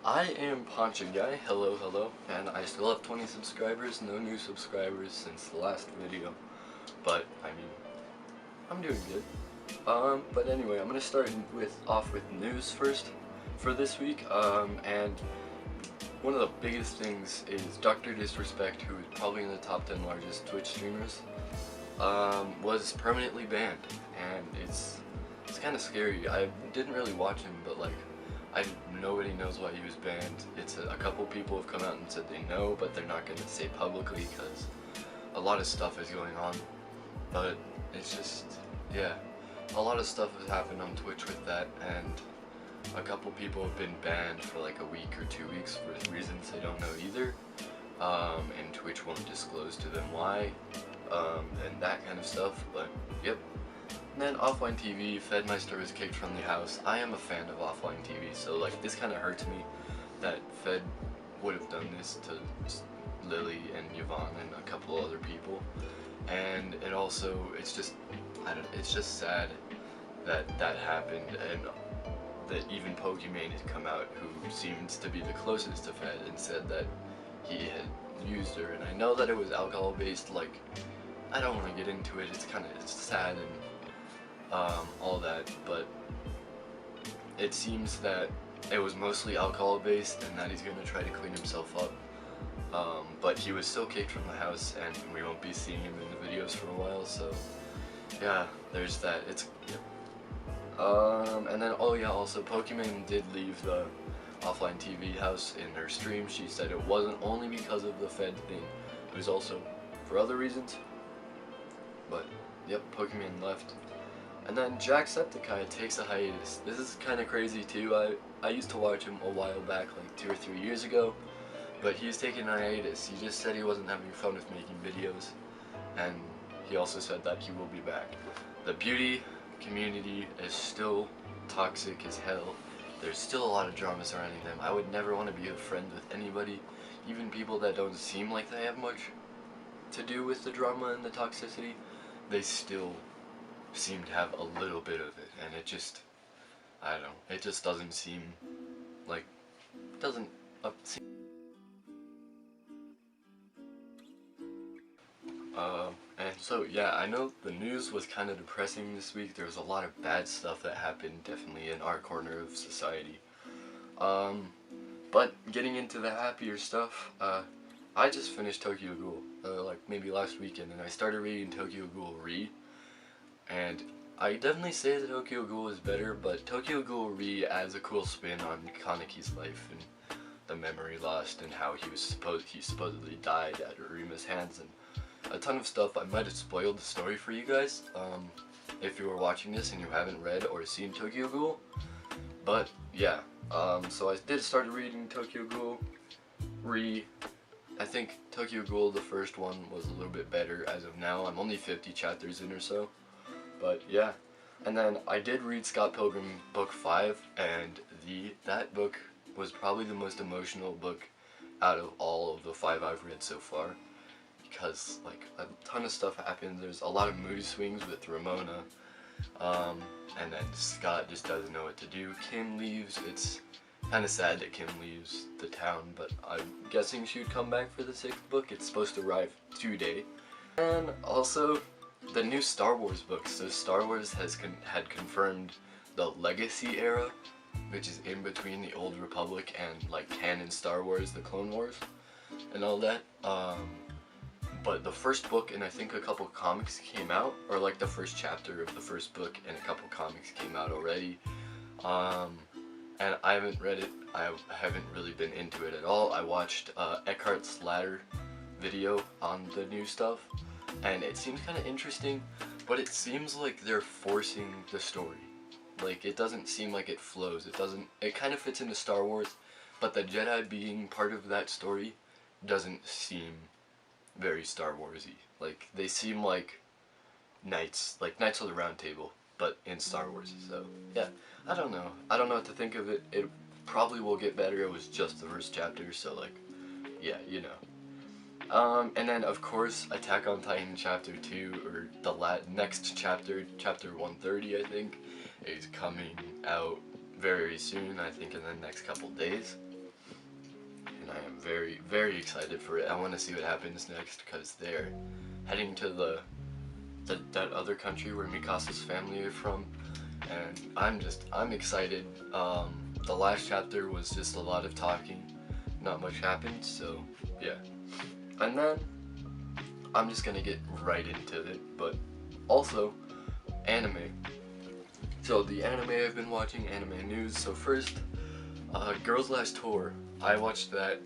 I am Poncha Guy, hello, and I still have 20 subscribers, no new subscribers since the last video, but, I'm doing good. But anyway, I'm gonna start off with news first for this week, and one of the biggest things is Dr. Disrespect, who is probably in the top 10 largest Twitch streamers, was permanently banned, and it's kind of scary. I didn't really watch him, but nobody knows why he was banned. A couple people have come out and said they know, but they're not going to say publicly because a lot of stuff is going on. But it's just, yeah, a lot of stuff has happened on Twitch with that, and a couple people have been banned for like a week or 2 weeks for reasons they don't know either. And Twitch won't disclose to them why, and that kind of stuff, but yep. And then Offline TV, Fedmeister was kicked from the house. I am a fan of Offline TV, so this kind of hurts me that Fed would have done this to Lily and Yvonne and a couple other people. And it also, it's just sad that that happened, and that even Pokimane had come out, who seems to be the closest to Fed, and said that he had used her. And I know that it was alcohol based, I don't want to get into it, it's sad and all that, but it seems that it was mostly alcohol based and that he's going to try to clean himself up. But he was still kicked from the house, and we won't be seeing him in the videos for a while, so yeah, there's that. And then, oh yeah, also Pokimane did leave the Offline TV house in her stream. She said it wasn't only because of the Fed thing, it was also for other reasons. But yep, Pokimane left. And then Jacksepticeye takes a hiatus. This is kind of crazy too. I used to watch him a while back, like 2 or 3 years ago, but he's taking a hiatus. He just said he wasn't having fun with making videos, and he also said that he will be back. The beauty community is still toxic as hell. There's still a lot of drama surrounding them. I would never want to be a friend with anybody, even people that don't seem like they have much to do with the drama and the toxicity. They still seem to have a little bit of it, and it just, I don't know, it just doesn't seem like, and so yeah, I know the news was kind of depressing this week. There was a lot of bad stuff that happened, definitely in our corner of society. But getting into the happier stuff, I just finished Tokyo Ghoul, maybe last weekend, and I started reading Tokyo Ghoul Re. And I definitely say that Tokyo Ghoul is better, but Tokyo Ghoul Re adds a cool spin on Kaneki's life and the memory lost and how he supposedly died at Urima's hands, and a ton of stuff. I might have spoiled the story for you guys if you were watching this and you haven't read or seen Tokyo Ghoul. But yeah, so I did start reading Tokyo Ghoul Re. I think Tokyo Ghoul, the first one, was a little bit better as of now. I'm only 50 chapters in or so. But yeah, and then I did read Scott Pilgrim book 5, and that book was probably the most emotional book out of all of the 5 I've read so far, because a ton of stuff happens. There's a lot of mood swings with Ramona, and then Scott just doesn't know what to do. Kim leaves. It's kind of sad that Kim leaves the town, but I'm guessing she would come back for the 6th book. It's supposed to arrive today. And also, the new Star Wars books. So Star Wars had confirmed the Legacy era, which is in between the Old Republic and canon Star Wars, the Clone Wars, and all that. But the first book and I think a couple comics came out, or the first chapter of the first book and a couple comics came out already. And I haven't read it. I haven't really been into it at all. I watched Eckhart's Ladder video on the new stuff, and it seems kind of interesting, but it seems like they're forcing the story. It doesn't seem like it flows. It kind of fits into Star Wars, but the Jedi being part of that story doesn't seem very Star Wars-y. They seem like Knights of the Round Table, but in Star Wars. So yeah, I don't know what to think of it. It probably will get better. It was just the first chapter, so yeah, you know. And then of course Attack on Titan chapter 2, or the next chapter, chapter 130 I think, is coming out very soon, I think in the next couple days. I am very, very excited for it. I want to see what happens next because they're heading to that other country where Mikasa's family are from, and I'm excited. The last chapter was just a lot of talking, not much happened, so yeah. And then I'm just gonna get right into it, but also anime. So the anime I've been watching, anime news. So first, Girls Last Tour. I watched that.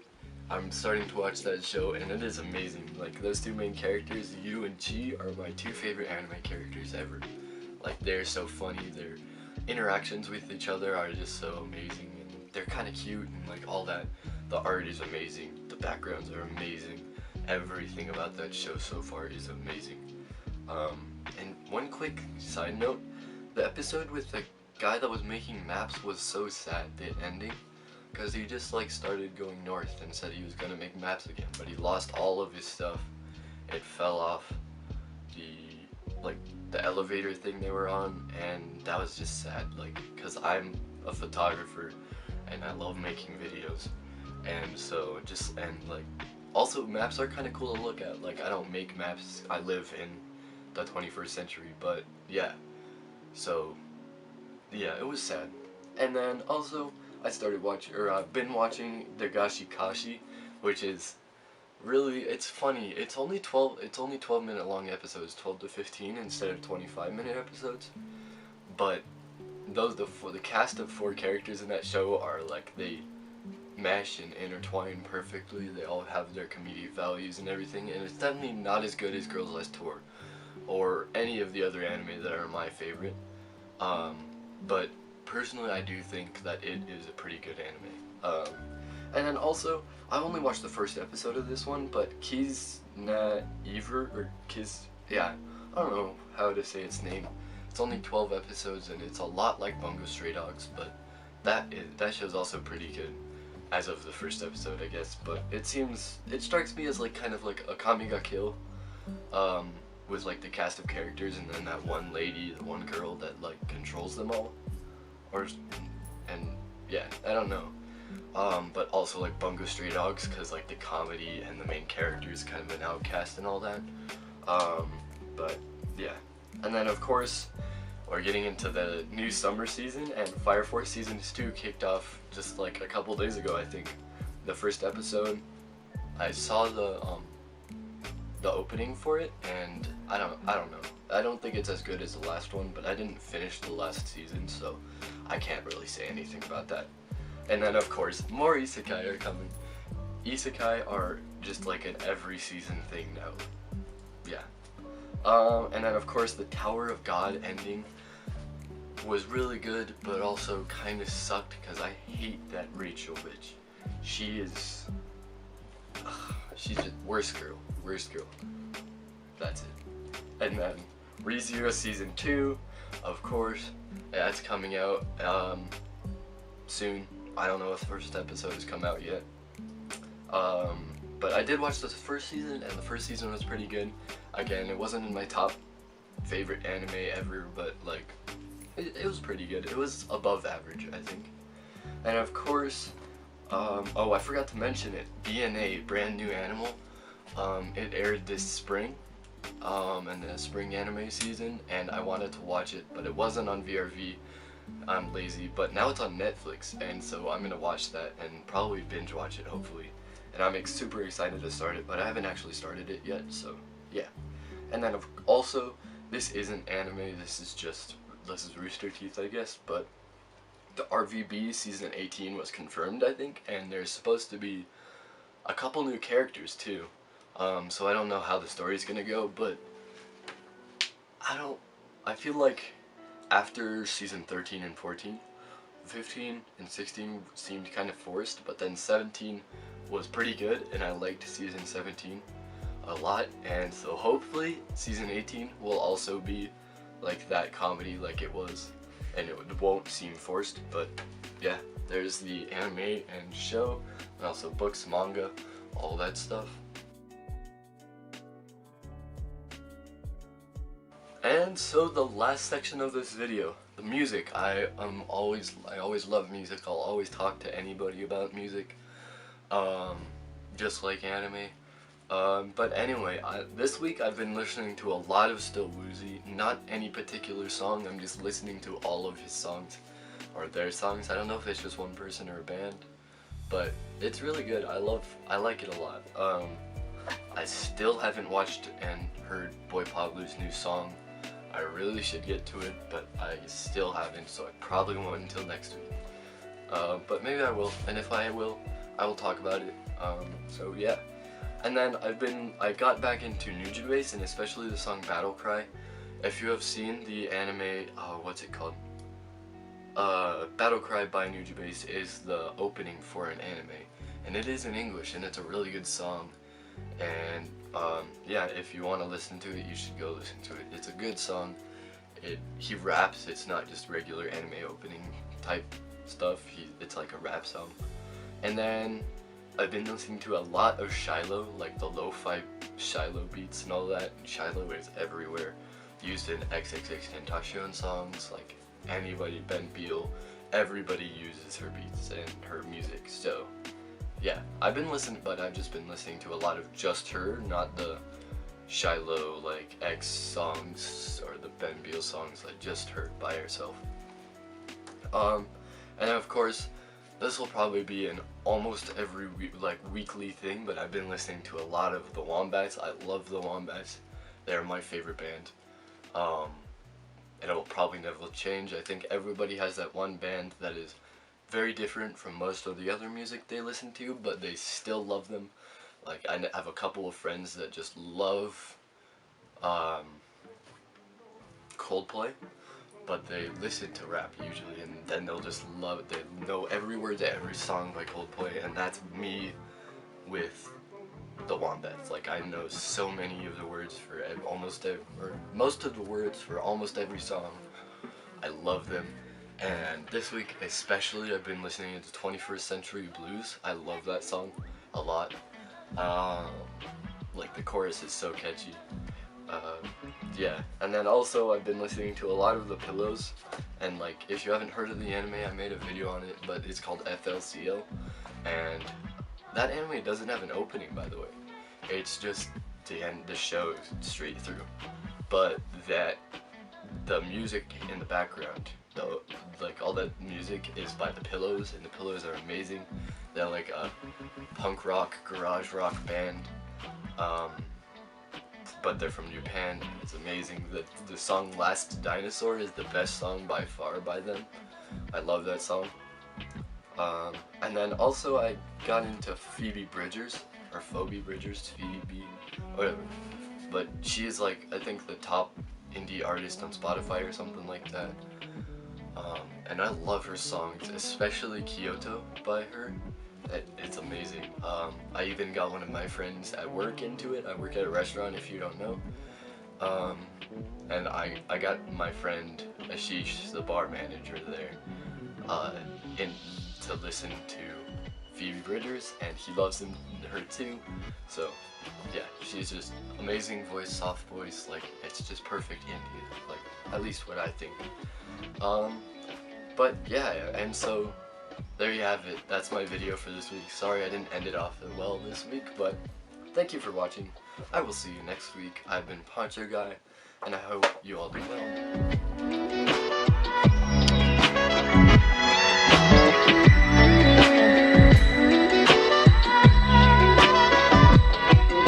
I'm starting to watch that show, and it is amazing. Like, those two main characters, Yu and Chi, are my two favorite anime characters ever. Like, they're so funny. Their interactions with each other are just so amazing, and they're kind of cute, and like all that. The art is amazing. The backgrounds are amazing. Everything about that show so far is amazing. And one quick side note, the episode with the guy that was making maps was so sad, the ending, because he just like started going north and said he was gonna make maps again, but he lost all of his stuff. It fell off the elevator thing they were on, and that was just sad, like, because I'm a photographer and I love making videos, and so also maps are kind of cool to look at. Like, I don't make maps, I live in the 21st century, but yeah, so yeah, it was sad. And then also I started watching, or I've been watching Dagashi Kashi, which is really, it's funny. It's only 12-minute long episodes, 12 to 15 instead of 25-minute episodes. But the cast of 4 characters in that show are like, they mesh and intertwine perfectly. They all have their comedic values and everything, and it's definitely not as good as Girls Last Tour or any of the other anime that are my favorite. But personally, I do think that it is a pretty good anime. And then also, I only watched the first episode of this one, but Kiz Na Ever, or Kiz, yeah, I don't know how to say its name. It's only 12 episodes, and it's a lot like Bungo Stray Dogs, but that show's also pretty good, as of the first episode, I guess. But it strikes me as like kind of like a Kami ga Kill, with like the cast of characters, and then that one lady, the one girl that like controls them all, and yeah, I don't know. But also like Bungo Stray Dogs, because like the comedy and the main character is kind of an outcast and all that. But yeah, and then of course we're getting into the new summer season, and Fire Force Season 2 kicked off just like a couple days ago, I think. The first episode, I saw the opening for it, and I don't know. I don't think it's as good as the last one, but I didn't finish the last season, so I can't really say anything about that. And then of course, more isekai are coming. Isekai are just like an every season thing now. Yeah. And then of course the Tower of God ending was really good, but also kind of sucked because I hate that Rachel bitch. She's just worst girl. That's it. And then ReZero Season 2, of course, that's coming out soon. I don't know if the first episode has come out yet. But I did watch the first season, and the first season was pretty good. Again, it wasn't in my top favorite anime ever, but like, it was pretty good. It was above average, I think. And of course, oh, I forgot to mention it, BNA, Brand New Animal. It aired this spring, in the spring anime season, and I wanted to watch it, but it wasn't on VRV. I'm lazy, but now it's on Netflix, and so I'm gonna watch that and probably binge watch it, hopefully. And I'm super excited to start it, but I haven't actually started it yet, so yeah. And then also, this isn't anime, this is Rooster Teeth, I guess, but the RVB Season 18 was confirmed, I think, and there's supposed to be a couple new characters too. So I don't know how the story's gonna go, but I feel like after Season 13 and 14, 15 and 16 seemed kind of forced, but then 17 was pretty good, and I liked Season 17 a lot, and so hopefully Season 18 will also be like that comedy like it was, and it won't seem forced. But yeah, there's the anime and show, and also books, manga, all that stuff. And so the last section of this video, the music. I always love music. I'll always talk to anybody about music. um, just like anime. But anyway, this week I've been listening to a lot of Still Woozy. Not any particular song, I'm just listening to all of his songs, or their songs. I don't know if it's just one person or a band, but it's really good. I like it a lot. I still haven't watched and heard Boy Pablo's new song. I really should get to it, but I still haven't, so I probably won't until next week. But maybe I will, and if I will talk about it. So yeah. And then I got back into Nujabase, and especially the song Battle Cry. If you have seen the anime, what's it called? Battle Cry by Nujabase is the opening for an anime, and it is in English, and it's a really good song. And yeah, if you want to listen to it, you should go listen to it. It's a good song. He raps. It's not just regular anime opening type stuff. It's like a rap song. And then I've been listening to a lot of Shiloh, like the lo-fi Shiloh beats and all that. Shiloh is everywhere, used in XXXTentacion songs, like anybody, Ben Beal, everybody uses her beats and her music. So yeah, I've just been listening to a lot of just her, not the Shiloh like X songs or the Ben Beal songs, like just her by herself. And of course, this will probably be an almost every weekly thing, but I've been listening to a lot of the Wombats. I love the Wombats. They're my favorite band. And it will probably never change. I think everybody has that one band that is very different from most of the other music they listen to, but they still love them. Like, I have a couple of friends that just love Coldplay, but they listen to rap usually, and then they'll just love it. They know every word to every song by Coldplay, and that's me with the Wombats. Like, I know so many of the words for most of the words for almost every song. I love them. And this week especially, I've been listening to 21st Century Blues. I love that song a lot. Like, the chorus is so catchy. Yeah, and then also I've been listening to a lot of The Pillows, and like, if you haven't heard of the anime, I made a video on it, but it's called FLCL, and that anime doesn't have an opening, by the way. It's just to end the show straight through, but the music in the background, like all that music is by The Pillows, and The Pillows are amazing. They're like a punk rock, garage rock band, but they're from Japan. It's amazing. The song Last Dinosaur is the best song by far by them. I love that song. And then also I got into Phoebe Bridgers, or Phoebe Bridgers, Phoebe, whatever. But she is like, I think the top indie artist on Spotify or something like that. And I love her songs, especially Kyoto by her. It's amazing. I even got one of my friends at work into it. I work at a restaurant, if you don't know. And I got my friend Ashish, the bar manager there, in to listen to Phoebe Bridgers, and he loves her too. So yeah, she's just amazing voice, soft voice, like, it's just perfect indie, like, at least what I think. But yeah, and so there you have it. That's my video for this week. Sorry I didn't end it off well this week, but thank you for watching. I will see you next week. I've been Poncho Guy, and I hope you all do well.